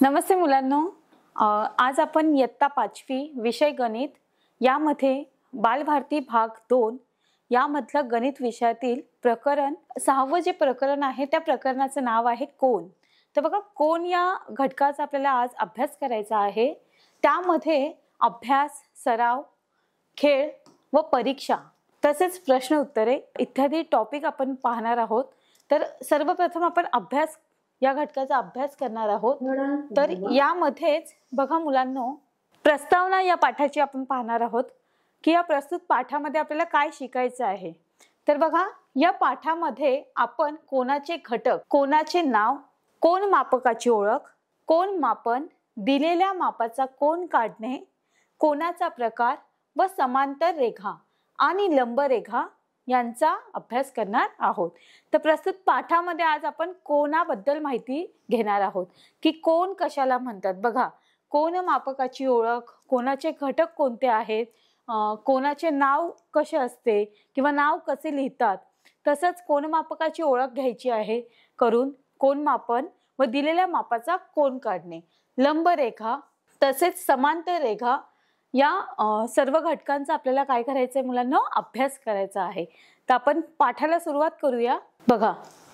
नमस्ते मुलांनो, आज आपण इयत्ता 5वी विषय गणित यामध्ये बालभारती भाग 2 यामधलं गणित विषयातील प्रकरण 6वं जे प्रकरण आहे त्या प्रकरणाचं नाव आहे कोन. तर बघा, कोन या घटकाचा आपल्याला आज अभ्यास करायचा आहे. त्यामध्ये अभ्यास, सराव, खेळ व परीक्षा तसेच प्रश्न उत्तरे इत्यादी टॉपिक आपण पाहणार आहोत. तर सर्वप्रथम आपण अभ्यास या घटकाचा अभ्यास करणार आहोत. तर यामध्येच बघा मुलांनो, प्रस्तावना या पाठाची आपण पाहणार आहोत की या प्रस्तुत पाठामध्ये आपल्याला काय शिकायचं आहे. तर बघा, या पाठामध्ये आपण कोनाचे घटक, कोनाचे नाव, कोन मापकाची ओळख, कोन मापन, दिलेल्या मापाचा कोन काढणे, कोनाचा प्रकार व समांतर रेखा आणि लंब रेखा यांचा अभ्यास करणार आहोत. तर प्रस्तुत पाठामध्ये आज आपण कोनाबद्दल माहिती घेणार आहोत की कोन कशाला म्हणतात. बघा, कोन मापकाची ओळख, कोनाचे घटक कोणते आहेत, कोनाचे नाव कसे असते किंवा नाव कसे लिहितात, तसंच कोन मापकाची ओळख घ्यायची आहे करून, कोन मापन व दिलेल्या मापाचा कोन काढणे, लंब रेखा तसेच समांतर रेखा या सर्व घटकांचा आपल्याला काय करायचंय मुलांनो, अभ्यास करायचा आहे. तर आपण पाठाला सुरुवात करूया. बघा,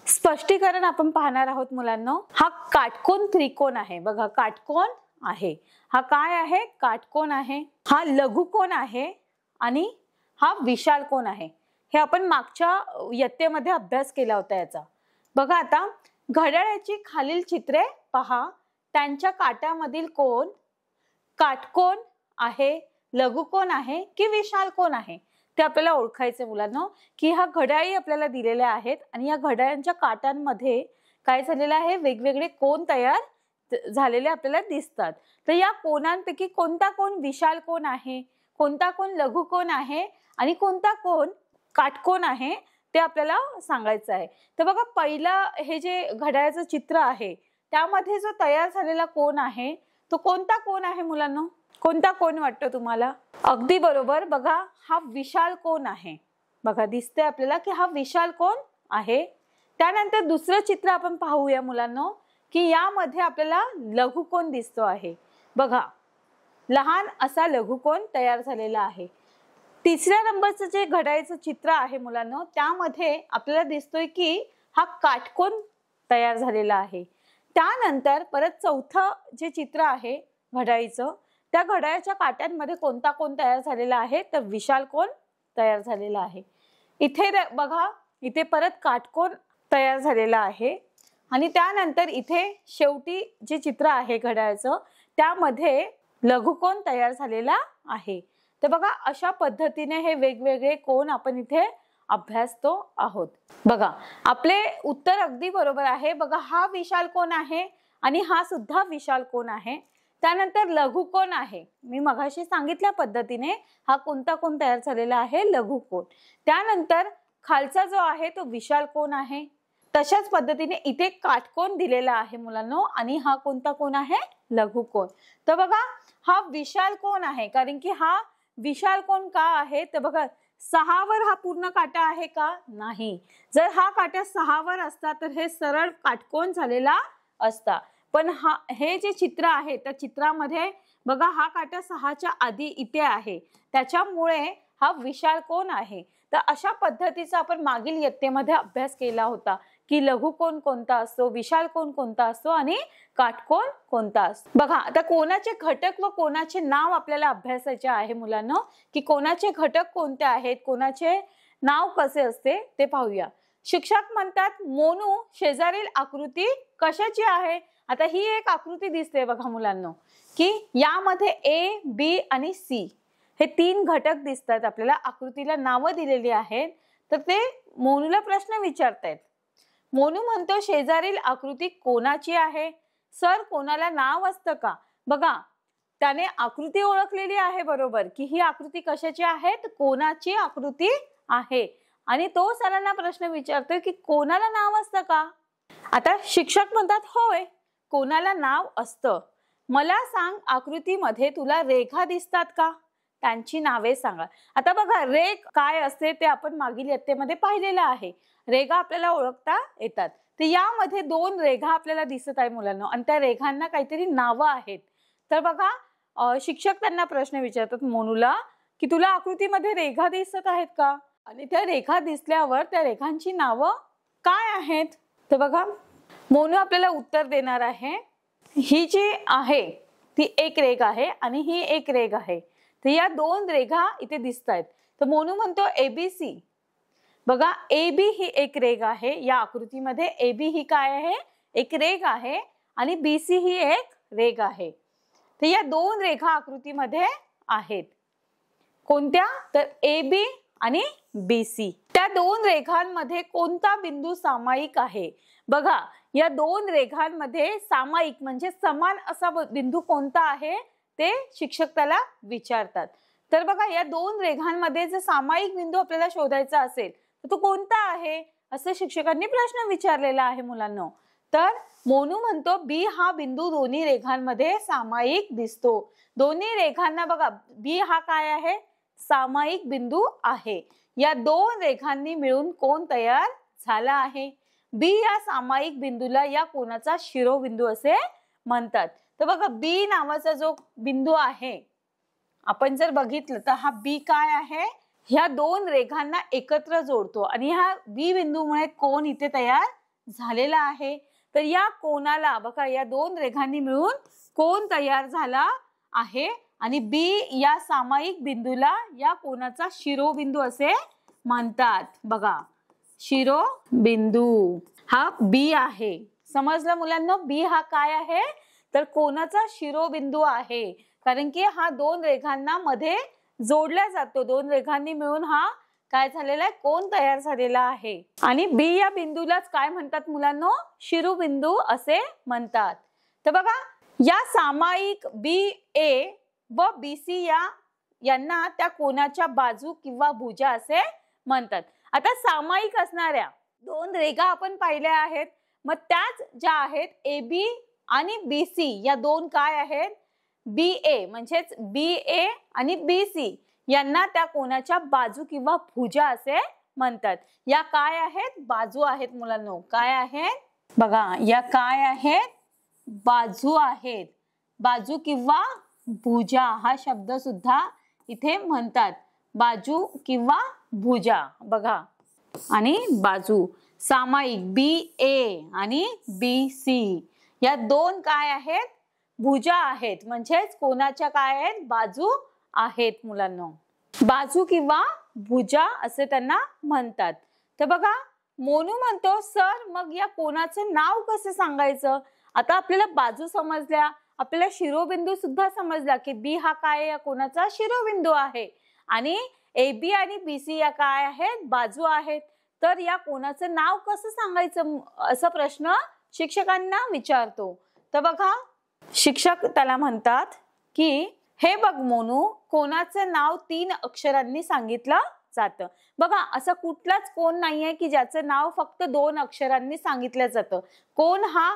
स्पष्टीकरण आपण पाहणार आहोत मुलांनो. हा काटकोन त्रिकोण आहे. बघा, काटकोन आहे. हा काय आहे? काटकोन आहे. हा लघुकोन आहे आणि हा विशाल कोन आहे. हे आपण मागच्या इयत्तेमध्ये अभ्यास केला होता याचा. बघा, आता घड्याळाची खालील चित्रे पहा. त्यांच्या काट्यामधील कोन काटकोन आहे, लघुकोन आहे की विशाल कोन आहे ते आपल्याला ओळखायचे मुलांनो. की हा घड्याळी आपल्याला दिलेल्या आहेत आणि या घड्याळांच्या काट्यांमध्ये काय झालेलं आहे, वेगवेगळे कोन तयार झालेले आपल्याला दिसतात. तर या कोनांपैकी कोणता कोन विशाल कोन आहे, कोणता कोन लघुकोन आहे आणि कोणता कोन काटकोन आहे ते आपल्याला सांगायचं आहे. तर बघा, पहिला हे जे घड्याळाचं चित्र आहे त्यामध्ये जो तयार झालेला कोन आहे तो कोणता कोन आहे मुलांनो? कोणता कोन वाटतो तुम्हाला? अगदी बरोबर. बघा, हा विशाल कोन आहे. बघा, दिसते आपल्याला की हा विशाल कोन आहे. त्यानंतर दुसरं चित्र आपण पाहूया मुलांनो की यामध्ये आपल्याला लघुकोन दिसतो आहे. बघा, लहान असा लघुकोन तयार झालेला आहे. तिसऱ्या नंबरचं जे घड्याळाचं चित्र आहे मुलांनो, त्यामध्ये आपल्याला दिसतोय की हा काटकोन तयार झालेला आहे. त्यानंतर परत चौथं जे चित्र आहे घड्याळीचं, त्या घड्याळाच्या काट्यांमध्ये कोणता कोन तयार झालेला आहे, तर विशाल कोन तयार झालेला आहे. इथे बघा, इथे परत काटकोन तयार झालेला आहे आणि त्यानंतर इथे शेवटी जे चित्र आहे घड्याळाचं त्यामध्ये लघुकोन तयार झालेला आहे. तर बघा, अशा पद्धतीने हे वेगवेगळे कोन आपण इथे अभ्यासतो आहोत. बघा, आपले उत्तर अगदी बरोबर आहे. बघा, हा विशाल कोन आहे आणि हा सुद्धा विशाल कोन आहे. त्यानंतर लघुकोन आहे. मी मगाशी सांगितल्या पद्धतीने हा कोणता कोन तयार झालेला आहे, लघुकोन. त्यानंतर खालचा जो आहे तो विशाल कोन आहे. तशाच पद्धतीने इथे काटकोन दिलेला आहे मुलांनो आणि हा कोणता कोन आहे, लघुकोन. तर बघा, हा विशाल कोन आहे. कारण की हा विशाल कोन का आहे, तर बघा 6 वर हा पूर्ण काटा आहे का? नाही. जर हा काटा 6 वर असता तर हे सरळ काटकोन झालेला असता. पण हे जे चित्र आहे त्या चित्रामध्ये बघा, हा काटा 6च्या आधी इथे आहे, त्याच्यामुळे हा विशाल कोन आहे. तर अशा पद्धतीचा आपण मागील इयत्तेमध्ये अभ्यास केला होता की लघुकोन कोणता असतो, विशाल कोन कोणता असतो आणि काटकोन कोणता असतो. बघा, आता कोनाचे घटक व कोनाचे नाव आपल्याला अभ्यासायचे आहे मुलांनो. की कोनाचे घटक कोणते आहेत, कोनाचे नाव कसे असते ते पाहूया. शिक्षक म्हणतात, मोनू शेजारील आकृती कशाची आहे? आता ही एक आकृती दिसते बघा मुलांनो की यामध्ये ए, बी आणि सी हे 3 घटक दिसतात आपल्याला. आकृतीला नावं दिलेली आहेत. तर ते मोनूला प्रश्न विचारतायत. मोनू म्हणतो, शेजारील आकृती कोणाची आहे? सर, कोणाला नाव असतं का? बघा, त्याने आकृती ओळखलेली आहे बरोबर की ही आकृती कशाची आहे, तर कोणाची आकृती आहे. आणि तो सरांना प्रश्न विचारतोय की कोणाला नाव असतं का? आता शिक्षक म्हणतात, होय, कोणाला नाव असतं. मला सांग, आकृतीमध्ये तुला रेखा दिसतात का? त्यांची नावे सांगा. आता बघा, रेघ काय असते ते आपण मागील इयत्तेमध्ये पाहिलेलं आहे. रेघा आपल्याला ओळखता येतात. तर यामध्ये दोन रेघा आपल्याला दिसत आहे मुलांना आणि त्या रेघांना काहीतरी नावं आहेत. तर बघा शिक्षक त्यांना प्रश्न विचारतात मोनूला की तुला आकृतीमध्ये रेघा दिसत आहेत का, आणि त्या रेघा दिसल्यावर त्या रेघांची नावं काय आहेत. तर बघा मोनू आपल्याला उत्तर देणार आहे. ही जी आहे ती एक रेघ आहे आणि ही एक रेघ आहे. तर या दोन रेघा इथे दिसत आहेत. तर मोनू म्हणतो एबीसी. बघा AB ही एक रेघ आहे या आकृतीमध्ये. AB ही काय आहे, एक रेघ आहे आणि BC ही एक रेघ आहे. तर या दोन रेघा आकृतीमध्ये आहेत. कोणत्या, तर AB आणि BC. त्या दोन रेघांमध्ये कोणता बिंदू सामायिक आहे. बघा या दोन रेघांमध्ये सामायिक म्हणजे समान असा बिंदू कोणता आहे ते शिक्षक त्याला विचारतात. तर बघा या दोन रेघांमध्ये जर सामायिक बिंदू आपल्याला शोधायचा असेल तर तो कोणता आहे असे शिक्षकांनी प्रश्न विचारलेला आहे मुलांना. तर मोनू म्हणतो बी हा बिंदू दोन्ही रेघांमध्ये सामायिक दिसतो. दोन्ही रेघांना बघा बी हा काय आहे, सामायिक बिंदू आहे. या दोन रेघांनी मिळून कोन तयार झाला आहे. बी या सामायिक बिंदूला या कोनाचा शिरोबिंदू असे म्हणतात. तर बघा बी नावाचा जो बिंदू आहे आपण जर बघितलं तर हा बी काय आहे, ह्या दोन रेघांना एकत्र जोडतो आणि ह्या बी बिंदूमुळे कोन इथे तयार झालेला आहे. तर या कोनाला बघा या दोन रेघांनी मिळून कोन तयार झाला आहे आणि बी या सामायिक बिंदूला या कोनाचा शिरोबिंदू असे म्हणतात. बघा शिरोबिंदू हा बी आहे. समजलं मुलांना, बी हा काय आहे तर कोनाचा शिरोबिंदू आहे. कारण की हा दोन रेघांना मध्ये जोडला जातो. दोन रेघांनी मिळून हा काय झालेला आहे, कोन तयार झालेला आहे. आणि बी या बिंदूलाच काय म्हणतात मुलांनो, शिरोबिंदू असे म्हणतात. तर बघा या सामायिक BA व BC यांना त्या कोनाच्या बाजू किंवा भुजा असे म्हणतात. आता सामायिक असणाऱ्या दोन रेघा आपण पाहिल्या आहेत. मग त्याच ज्या आहेत AB आणि BC या दोन काय आहेत, BA म्हणजेच BA आणि BC यांना त्या कोनाच्या बाजू किंवा भुजा असे म्हणतात. या काय आहेत, बाजू आहेत मुलांनो. काय आहेत बघा, या काय आहेत, बाजू आहेत. बाजू किंवा भुजा हा शब्द सुद्धा इथे म्हणतात. बाजू किंवा भुजा बघा, आणि बाजू सामायिक BA आणि BC या दोन काय आहेत, भुजा आहेत. म्हणजेच कोनाच्या काय आहेत, बाजू आहेत मुलांनो. बाजू किंवा भुजा असे त्यांना म्हणतात. तर बघा मोनू म्हणतो सर मग या कोनाचे नाव कसे सांगायचं. आता आपल्याला बाजू समजल्या, आपल्याला शिरोबिंदू सुद्धा समजला की बी हा काय या कोनाचा शिरोबिंदू आहे आणि AB आणि BC या काय आहेत, बाजू आहेत. तर या कोनाचं नाव कसं सांगायचं असा प्रश्न शिक्षकांना विचारतो. तर बघा शिक्षक त्याला म्हणतात की हे बघ मोनू, कोनाचं नाव 3 अक्षरांनी सांगितलं जातं. बघा असं कुठलाच कोन नाहीये की ज्याचं नाव फक्त 2 अक्षरांनी सांगितलं जातं. कोन हा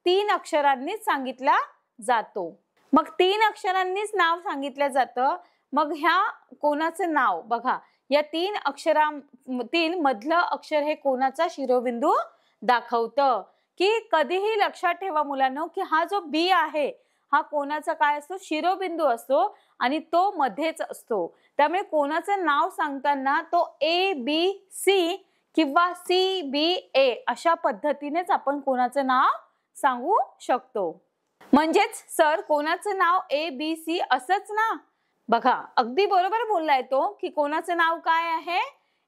3 अक्षरांनीच सांगितला जातो. मग 3 अक्षरांनीच नाव सांगितलं जातं. मग ह्या कोनाचं नाव बघा या 3 अक्षरांतील मधलं अक्षर हे कोनाचा शिरोबिंदू दाखवतं. की कधीही लक्षात ठेवा मुलांनो की हा जो बी आहे हा कोनाचा काय असतो, शिरोबिंदू असतो आणि तो मध्येच असतो. त्यामुळे कोनाचं नाव सांगताना तो ABC किंवा CBA अशा पद्धतीनेच आपण कोनाचं नाव सांगू शकतो. म्हणजेच सर कोनाचं नाव ABC असंच ना. बघा अगदी बरोबर बोललाय तो की कोनाचं नाव काय आहे,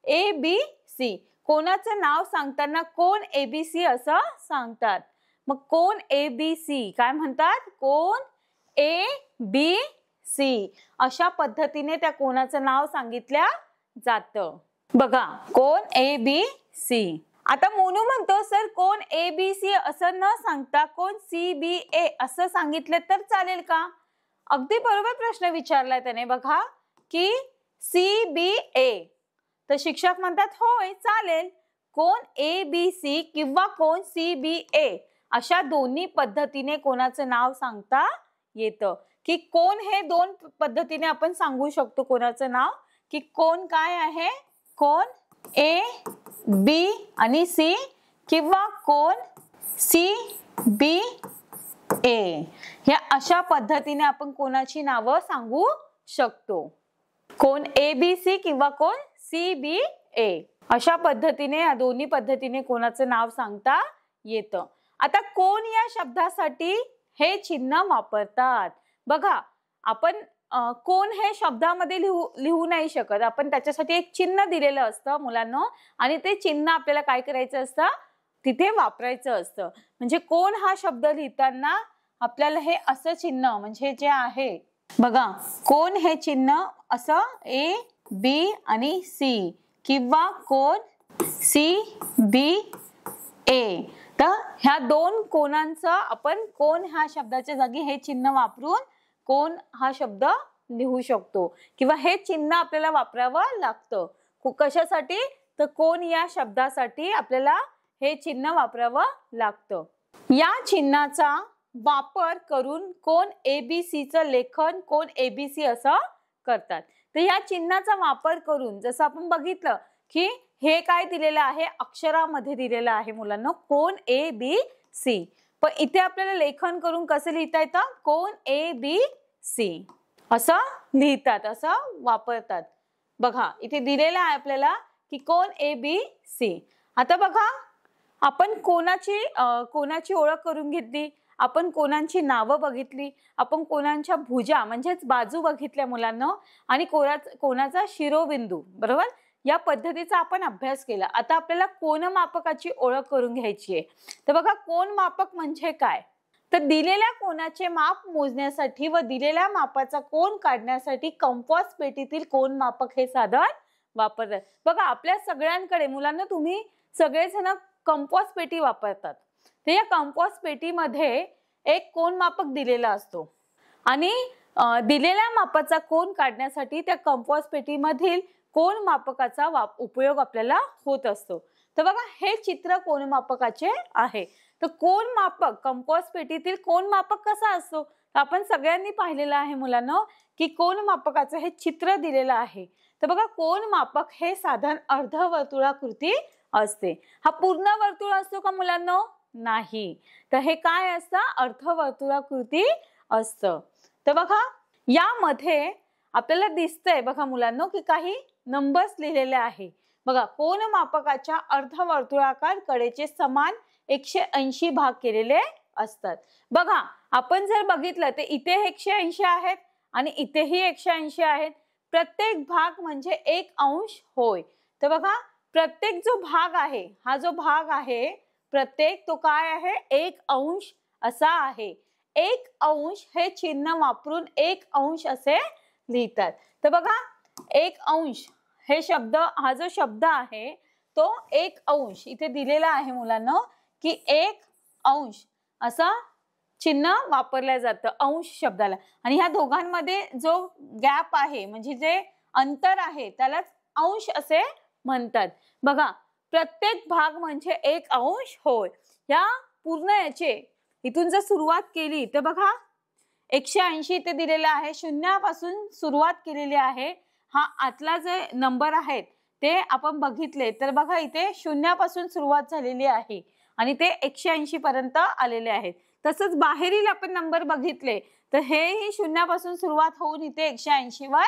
ABC. कोनाचं नाव सांगताना कोन ABC असं सांगतात. मग कोन ABC काय म्हणतात, कोन ABC अशा पद्धतीने त्या कोनाचं नाव सांगितल्या जातं. बघा कोन ABC. आता मोनू म्हणतो सर कोन ABC असं न सांगता कोन CBA असं सांगितलं तर चालेल का. अगदी बरोबर प्रश्न विचारलाय त्याने. बघा की CBA. तर शिक्षक म्हणतात होय चालेल. कोन ABC किंवा कोन CBA अशा दोन्ही पद्धतीने कोणाचं नाव सांगता येतं. की कोन हे 2 पद्धतीने आपण सांगू शकतो कोणाचं नाव. की कोन काय आहे, कोन A B आणि C किंवा कोन CBA. ह्या अशा पद्धतीने आपण कोणाची नावं सांगू शकतो. कोन ABC किंवा कोन CBA. अशा पद्धतीने या दोन्ही पद्धतीने कोणाचं नाव सांगता येतं. आता कोन या शब्दासाठी हे चिन्ह वापरतात. बघा, आपण कोन हे शब्दामध्ये लिहू नाही शकत. आपण त्याच्यासाठी एक चिन्ह दिलेलं असतं मुलांना आणि ते चिन्ह आपल्याला काय करायचं असतं, तिथे वापरायचं असतं. म्हणजे कोन हा शब्द लिहिताना आपल्याला हे असं चिन्ह म्हणजे जे आहे बघा, कोन हे चिन्ह असं AB आणि C किंवा कोन CBA. तर ह्या दोन कोनांचं आपण कोन ह्या शब्दाच्या जागी हे चिन्ह वापरून कोन हा शब्द लिहू शकतो किंवा हे चिन्ह आपल्याला वापरावं लागतं. कशासाठी, तर कोन या शब्दासाठी आपल्याला हे चिन्ह वापरावं लागतं. या चिन्हाचा वापर करून कोन ABCचं लेखन कोन ABC असं करतात. तर या चिन्हाचा वापर करून जसं आपण बघितलं की हे काय दिलेलं आहे, अक्षरामध्ये दिलेलं आहे मुलांना कोन ABC. पण इथे आपल्याला लेखन करून कसं लिहिता येतं, कोन ABC असं लिहितात, असं वापरतात. बघा इथे दिलेलं आहे आपल्याला की कोन ABC. आता बघा, आपण कोणाची ओळख करून घेतली, आपण कोणाची नावं बघितली, आपण कोणाच्या भुजा म्हणजेच बाजू बघितल्या मुलांना आणि कोणाचा शिरोबिंदू, बरोबर, या पद्धतीचा आपण अभ्यास केला. आता आपल्याला कोनमापकाची ओळख करून घ्यायची आहे. तर बघा, कोनमापक म्हणजे काय, तर दिलेल्या कोनाचे माप मोजण्यासाठी व दिलेल्या मापाचा कोन काढण्यासाठी कंपास पेटीतील कोनमापक हे साधन वापरतात. बघा, आपल्या सगळ्यांकडे मुलांना तुम्ही सगळेजण कंपास पेटी वापरतात. तर या कंपास पेटीमध्ये एक कोनमापक दिलेला असतो आणि दिलेल्या मापाचा कोन काढण्यासाठी त्या कंपास पेटीमधील कोनमापकाचा उपयोग आपल्याला होत असतो. तर बघा, हे चित्र कोनमापकाचे आहे. तर कोनमापक, कंपास पेटीतील कोनमापक कसा असतो, तर आपण सगळ्यांनी पाहिलेलं आहे मुलांना की कोनमापकाचं हे चित्र दिलेलं आहे. तर बघा, कोनमापक हे साधन अर्धवर्तुळाकृती असते. हा पूर्ण वर्तुळ असतो का मुलांना, नाही. तर हे काय असतं, अर्धवर्तुळाकृती असतं. तर बघा, यामध्ये आपल्याला दिसतंय बघा मुलांना की काही नंबर्स लिहिलेले आहे. बघा, कोनमापकाच्या अर्धवर्तुळाकार कडेचे समान 180 भाग केलेले असतात. बघा, आपण जर बघितलं तर इथे 180 आहेत आणि इथेही 180 आहेत. प्रत्येक भाग म्हणजे 1 अंश होय. तर बघा, प्रत्येक जो भाग आहे, हा जो भाग आहे प्रत्येक, तो काय आहे, 1 अंश असा आहे. 1 अंश हे चिन्ह वापरून 1 अंश असे लिहितात. तर बघा, 1 अंश हे शब्द, हा जो शब्द आहे तो 1 अंश इथे दिलेला आहे मुलांना की 1 अंश असं चिन्ह वापरलं जातं अंश शब्दाला. आणि ह्या दोघांमध्ये जो गॅप आहे म्हणजे जे अंतर आहे त्यालाच अंश असे म्हणतात. बघा, प्रत्येक भाग म्हणजे 1 अंश होय. या पूर्ण याचे इथून जर सुरुवात केली तर बघा, 180 इथे दिलेला आहे, शून्यापासून सुरुवात केलेली आहे. हा आतला जे नंबर आहेत ते आपण बघितले तर बघा, इथे शून्यापासून सुरुवात झालेली आहे आणि ते 180 पर्यंत आलेले आहेत. तसंच बाहेरील आपण नंबर बघितले तर हेही शून्यापासून सुरुवात होऊन इथे 180 वर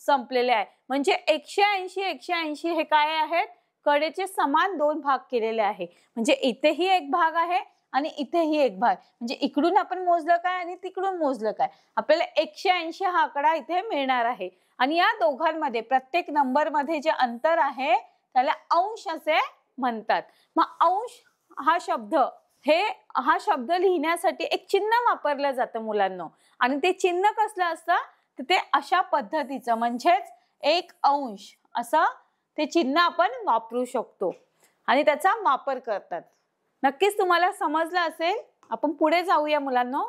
संपलेले आहे. म्हणजे 180 180 हे काय आहेत, कडेचे समान 2 भाग केलेले आहे. म्हणजे इथेही एक भाग आहे आणि इथेही एक भाग, म्हणजे इकडून आपण मोजलं काय आणि तिकडून मोजलं काय, आपल्याला 180 हा आकडा इथे मिळणार आहे. आणि या दोघांमध्ये प्रत्येक नंबर मध्ये जे अंतर आहे त्याला अंश असे म्हणतात. मग अंश हा शब्द लिहिण्यासाठी एक चिन्ह वापरलं जातं मुलांना आणि ते चिन्ह कसलं असतं, तर ते अशा पद्धतीचं म्हणजेच 1 अंश असं ते चिन्ह आपण वापरू शकतो आणि त्याचा वापर करतात. नक्कीच तुम्हाला समजलं असेल. आपण पुढे जाऊया मुलांनो.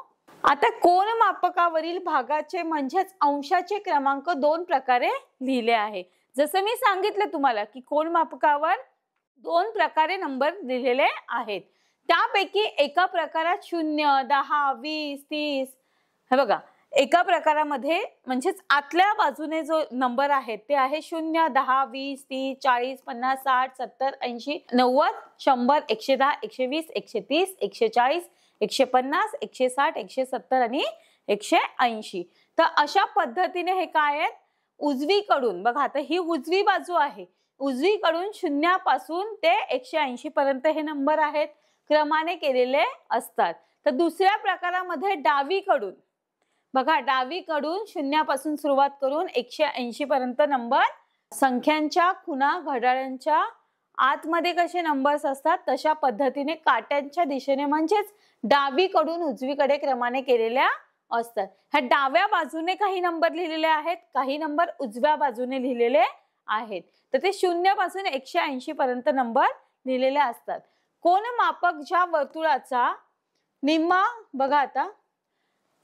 आता कोनमापकावरील भागाचे म्हणजेच अंशाचे क्रमांक 2 प्रकारे लिहिले आहे. जसं मी सांगितलं तुम्हाला की कोनमापकावर 2 प्रकारे नंबर लिहिलेले आहेत. त्यापैकी एका प्रकारात 0, 10, 20, 30, हे बघा, एका प्रकारामध्ये म्हणजेच आतल्या बाजूने जो नंबर आहे ते आहे 0, 10, 20, 30, 40, 50, 60, 70, 80, 90, 100, 110, 120, 130, 140, 150, 160, 170 आणि 180. तर अशा पद्धतीने हे काय आहेत, उजवीकडून बघा, आता ही उजवी बाजू आहे, उजवीकडून शून्यापासून ते 180 पर्यंत हे नंबर आहेत, क्रमाने केलेले असतात. तर दुसऱ्या प्रकारामध्ये डावीकडून बघा, डावीकडून शून्यापासून सुरुवात करून 180 पर्यंत नंबर, संख्यांच्या खुणा घड्याळांच्या आतमध्ये कसे नंबर्स असतात तशा पद्धतीने काट्यांच्या दिशेने म्हणजेच डावीकडून उजवीकडे क्रमाने केलेल्या असतात. ह्या डाव्या बाजूने काही नंबर लिहिलेले आहेत, काही नंबर उजव्या बाजूने लिहिलेले आहेत. तर ते 0 पासून 180 पर्यंत नंबर लिहिलेले असतात. कोनमापक ज्या वर्तुळाचा निम्मा, बघा आता,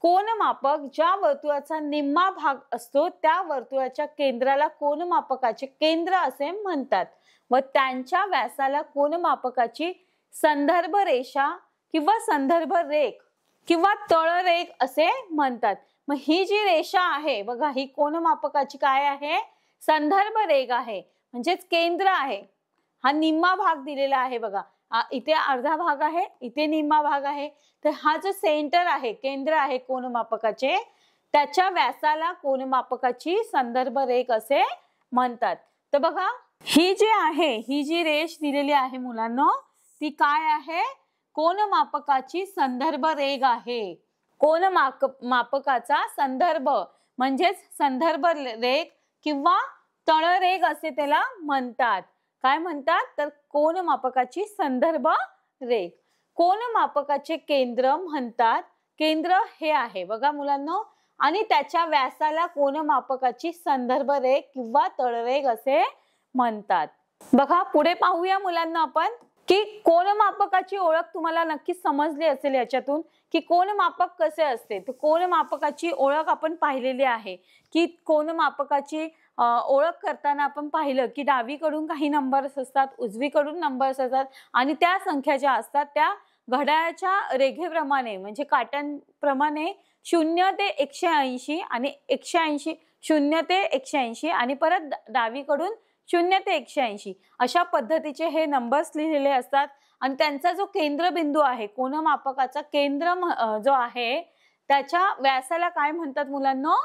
कोनमापक ज्या वर्तुळाचा निम्मा भाग असतो त्या वर्तुळाच्या केंद्राला कोनमापकाचे केंद्र असे म्हणतात व त्यांच्या व्यासाला कोनमापकाची संदर्भ रेषा किंवा संदर्भ रेख किंवा तळरेघ असे म्हणतात. मग ही जी रेषा आहे बघा, ही कोनमापकाची काय आहे, संदर्भ रेघ आहे, म्हणजेच केंद्र आहे. हा निम्मा भाग दिलेला आहे बघा, इथे अर्धा भाग आहे, इथे निम्मा भाग आहे. तर हा जो सेंटर आहे, केंद्र आहे कोनमापकाचे, त्याच्या व्यासाला कोनमापकाची संदर्भ रेघ असे म्हणतात. तर बघा, ही जी आहे, ही जी रेष दिलेली आहे मुलांनो, ती काय आहे, कोनमापकाची संदर्भ रेघ आहे. कोनमापकाचा संदर्भ म्हणजेच संदर्भ रेघ किंवा तळरेघ असे त्याला म्हणतात. काय म्हणतात, तर कोनमापकाची संदर्भ रेघ. कोनमापकाचे केंद्र म्हणतात, केंद्र हे आहे बघा मुलांनो, आणि त्याच्या व्यासाला कोनमापकाची संदर्भ रेघ किंवा तळरेघ असे म्हणतात. बघा, पुढे पाहूया मुलांना आपण की कोनमापकाची ओळख तुम्हाला नक्कीच समजली असेल याच्यातून की कोनमापक कसे असते. तर कोनमापकाची ओळख आपण पाहिलेली आहे की कोनमापकाची ओळख करताना आपण पाहिलं की डावीकडून काही नंबर्स असतात, उजवीकडून नंबर्स असतात आणि त्या संख्या ज्या असतात त्या घड्याळाच्या रेघेप्रमाणे म्हणजे काट्यांप्रमाणे 0 ते 180 आणि 180, 0 ते 180 आणि परत डावीकडून 0 ते 180 अशा पद्धतीचे हे नंबर्स लिहिलेले असतात. आणि त्यांचा जो केंद्रबिंदू आहे, कोनमापकाचा केंद्र जो आहे त्याच्या व्यासाला काय म्हणतात मुलांनो,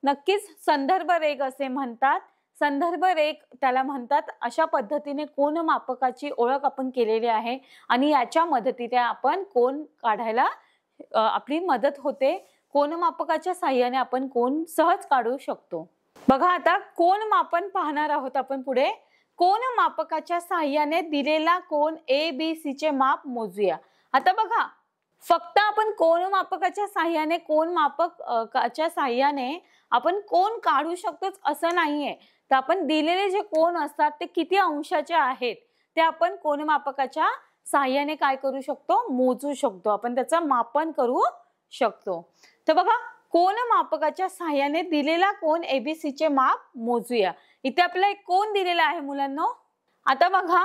नक्कीच संदर्भ रेघ असे म्हणतात. संदर्भ रेघ त्याला म्हणतात. अशा पद्धतीने कोनमापकाची ओळख आपण केलेली आहे आणि याच्या मदतीने आपण कोन काढायला आपली मदत होते. कोनमापकाच्या साहाय्याने आपण कोन सहज काढू शकतो. बघा, आता कोनमापन पाहणार आहोत आपण पुढे. कोनमापकाच्या साहाय्याने दिलेला कोन ABC चे माप मोजूया. आता बघा, फक्त आपण कोनमापकाच्या साहाय्याने कोनमापकाच्या साहाय्याने आपण कोन काढू शकतोच असं नाहीये. तर आपण दिलेले जे कोन असतात ते किती अंशाचे आहेत ते आपण कोनमापकाच्या साहाय्याने काय करू शकतो, मोजू शकतो. आपण त्याचं मापन करू शकतो. तर बघा, कोनमापकाच्या साहाय्याने दिलेला कोन ABC चे माप मोजूया. इथे आपल्याला एक कोन दिलेला आहे मुलांनो. आता बघा,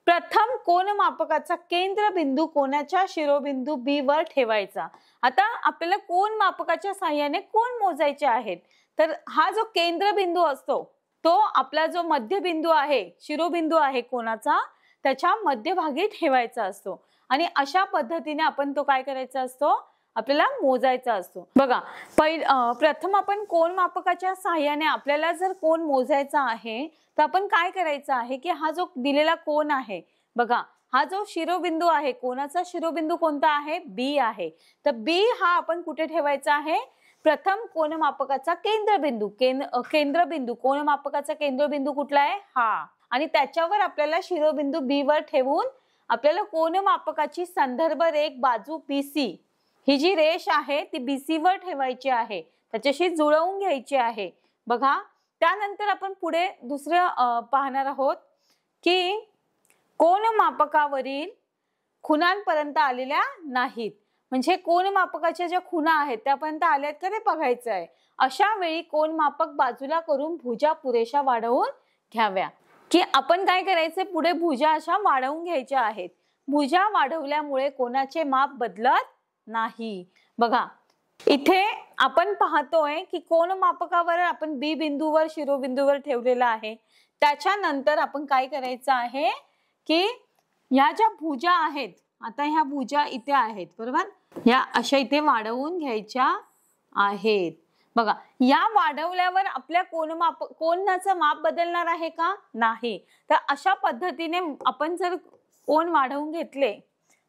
प्रथम कोनमापकाचा केंद्रबिंदू कोनाच्या शिरोबिंदू B वर ठेवायचा. आता आपल्याला कोनमापकाच्या साहाय्याने कोन मोजायचे आहेत. तर हा जो केंद्रबिंदू असतो तो आपला जो मध्यबिंदू आहे, शिरोबिंदू आहे कोनाचा, त्याच्या मध्यभागी ठेवायचा असतो आणि अशा पद्धतीने आपण तो काय करायचा असतो, आपल्याला मोजायचा असतो. बघा, प्रथम आपण कोनमापकाच्या साहाय्याने आपल्याला जर कोन मोजायचा आहे तर आपण काय करायचं आहे की हा जो दिलेला कोन आहे बघा, हा जो शिरोबिंदू आहे, कोनाचा शिरोबिंदू कोणता आहे, B आहे. तर B हा आपण कुठे ठेवायचा आहे, प्रथम कोनमापकाचा केंद्रबिंदू. केंद्रबिंदू कोनमापकाचा केंद्रबिंदू कुठला आहे, हा, आणि त्याच्यावर आपल्याला शिरोबिंदू B वर ठेवून आपल्याला कोनमापकाची संदर्भ रेघ बाजू BC, ही जी रेष आहे ती BC वर ठेवायची आहे, त्याच्याशी जुळवून घ्यायची आहे. बघा, त्यानंतर आपण पुढे दुसरं पाहणार आहोत की कोनमापकावरील खुणांपर्यंत आलेल्या नाहीत. म्हणजे कोनमापकाच्या ज्या खुणा आहेत त्यापर्यंत आल्यात का ते बघायचं आहे. अशा वेळी कोनमापक बाजूला करून भुजा पुरेशा वाढवून घ्याव्या. की आपण काय करायचे, पुढे भुजा अशा वाढवून घ्यायच्या आहेत. भुजा वाढवल्यामुळे कोनाचे माप बदलत नाही. बघा, इथे आपण पाहतोय की कोन मापकावर आपण बी बिंदूवर शिरोबिंदूवर ठेवलेला आहे. त्याच्यानंतर आपण काय करायचं आहे की ह्या ज्या भुजा आहेत, आता ह्या भुजा इथे आहेत बरोबर, या अशा इथे वाढवून घ्यायच्या आहेत. बघा, या वाढवल्यावर आपल्या कोनाचं माप बदलणार आहे का? नाही. तर अशा पद्धतीने आपण जर कोन वाढवून घेतले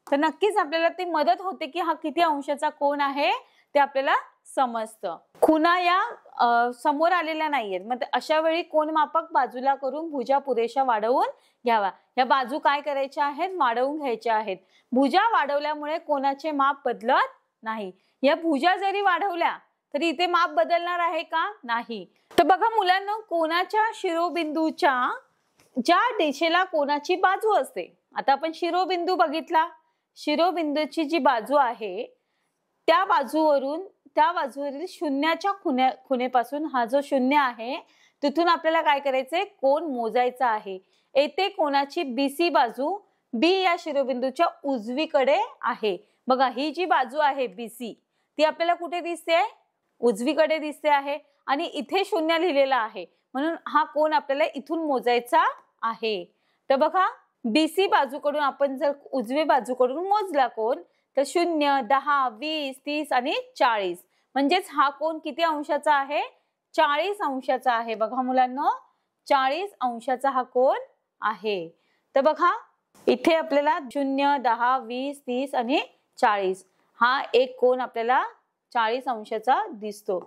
तर नक्कीच आपल्याला ती मदत होते की हा किती अंशाचा कोन आहे ते आपल्याला समजतं. खुणा या समोर आलेल्या नाहीयेत, मग अशा वेळी कोन मापक बाजूला करून भुजा पुरेशा वाढवून घ्यावा. या बाजू काय करायच्या आहेत? वाढवून घ्यायच्या आहेत. भुजा वाढवल्यामुळे कोनाचे माप बदलत नाही. या भुजा जरी वाढवल्या तरी इथे माप बदलणार आहे का? नाही. तर बघा मुलांना, कोनाच्या शिरोबिंदूच्या ज्या दिशेला कोनाची बाजू असते, आता आपण शिरोबिंदू बघितला, शिरोबिंदूची जी बाजू आहे त्या बाजूवरील शून्याच्या खुणेपासून हा जो शून्य आहे तिथून आपल्याला काय करायचंय? कोन मोजायचा आहे. येथे कोनाची बीसी बाजू बी या शिरोबिंदूच्या उजवीकडे आहे. बघा, ही जी बाजू आहे बीसी ती आपल्याला कुठे दिसते? उजवीकडे दिसते आहे आणि इथे शून्य लिहिलेला आहे, म्हणून हा कोन आपल्याला इथून मोजायचा आहे. तर बघा, बीसी बाजूकडून आपण जर उजवी बाजूकडून मोजला कोन तर 0, 10, 20, 30 आणि 40, म्हणजेच हा कोन किती अंशाचा आहे? 40 अंशाचा आहे. बघा मुलांनो, 40 अंशाचा हा कोन आहे. तर बघा, इथे आपल्याला 0, 10, 20, 30 आणि 40 हा एक कोन आपल्याला 40 अंशाचा दिसतो.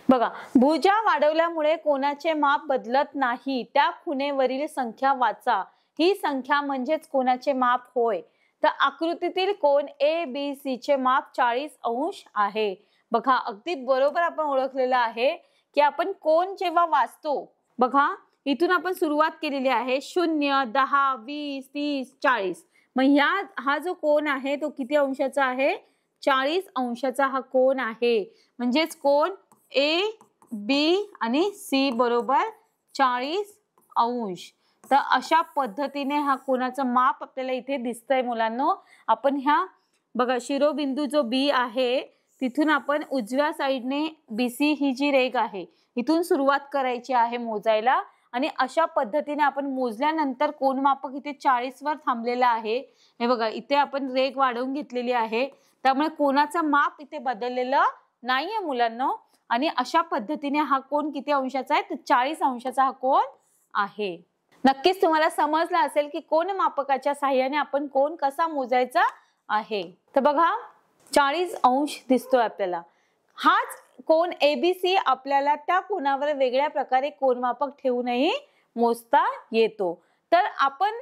बघा, भुजा वाढवल्यामुळे कोनाचे माप बदलत नाही. त्या खुणेवरील संख्या वाचा. ही संख्या म्हणजेच कोनाचे माप होय. तर आकृतीतील कोन ABC चे माप 40 अंश आहे. बघा, अगदी बरोबर आपण ओळखलेलं आहे की आपण कोन जेव्हा वाचतो, बघा इथून आपण सुरुवात केलेली आहे 0, 10, 20, 30, 40. मग हा जो कोन आहे तो किती अंशाचा आहे? 40 अंशाचा हा कोन आहे. म्हणजेच कोन AB आणि C बरोबर 40 अंश. तर अशा पद्धतीने हा कोनाचं माप आपल्याला इथे दिसतंय मुलांनो. आपण ह्या बघा, शिरोबिंदू जो B आहे तिथून आपण उजव्या साईडने BC ही जी रेघ आहे इथून सुरुवात करायची आहे मोजायला, आणि अशा पद्धतीने आपण मोजल्यानंतर कोन मापक इथे 40 वर थांबलेला आहे. हे बघा, इथे आपण रेघ वाढवून घेतलेली आहे, त्यामुळे कोनाचं माप इथे बदललेलं नाहीये मुलांनो. आणि अशा पद्धतीने हा कोन किती अंशाचा आहे? तर 40 अंशाचा हा कोन आहे. नक्कीच तुम्हाला समजलं असेल की कोन मापकाच्या साहाय्याने आपण कोन कसा मोजायचा आहे. तर बघा, 40 अंश दिसतोय आपल्याला. हाच कोन ABC आपल्याला त्या कोनावर वेगळ्या प्रकारे कोन मापक ठेवूनही मोजता येतो. तर आपण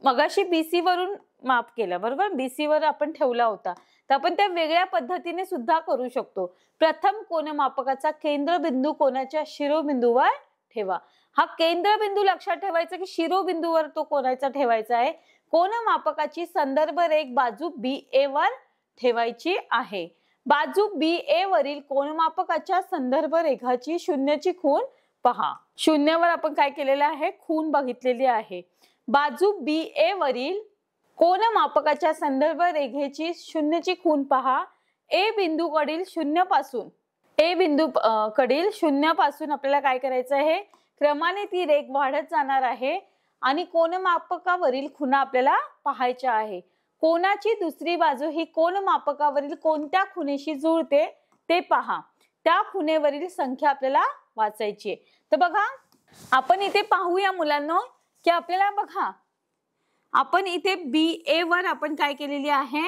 मगाशी BC वरून माप केलं बरोबर, BC वर आपण ठेवला होता, तर आपण त्या वेगळ्या पद्धतीने सुद्धा करू शकतो. प्रथम कोन मापकाचा केंद्रबिंदू कोनाच्या शिरोबिंदूवर ठेवा. हा केंद्रबिंदू लक्षात ठेवायचा की शिरोबिंदूवर तो कोणाचा ठेवायचा आहे. कोन मापकाची संदर्भ रेघ बाजू BA वर ठेवायची आहे. बाजू BA वरील कोन मापकाच्या संदर्भ रेघाची शून्याची खूण पहा. शून्यावर आपण काय केलेलं आहे? खूण बघितलेली आहे. बाजू BA वरील कोन मापकाच्या संदर्भ रेघेची शून्याची खूण पहा. A बिंदूकडील शून्यापासून आपल्याला काय करायचं आहे? क्रमाने ती रेघ वाढत जाणार आहे आणि कोन मापकावरील खुणा आपल्याला पाहायच्या आहे. कोनाची दुसरी बाजू ही कोन मापकावरील कोणत्या खुणेशी जुळते ते पहा. त्या खुणेवरील संख्या आपल्याला वाचायची आहे. तर बघा, आपण इथे पाहूया मुलांनो की आपल्याला बघा, आपण इथे BA वर आपण काय केलेली आहे?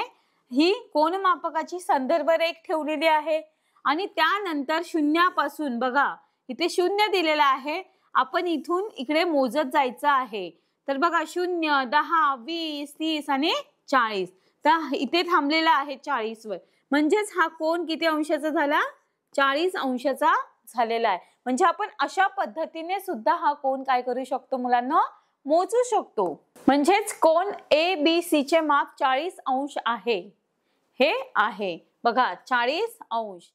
ही कोन मापकाची संदर्भ रेघ ठेवलेली आहे आणि त्यानंतर शून्यापासून बघा इथे 0 दिलेला आहे, आपण इथून इकडे मोजत जायचं आहे. तर बघा, 0, 10, 20, 30 आणि 40. तर इथे थांबलेला आहे 40 वर, म्हणजेच हा कोन किती अंशाचा झाला? 40 अंशाचा झालेला आहे. म्हणजे आपण अशा पद्धतीने सुद्धा हा कोन काय करू शकतो मुलांना? मोजू शकतो. म्हणजेच कोन ABC चे माप 40 अंश आहे. हे आहे बघा, 40 अंश.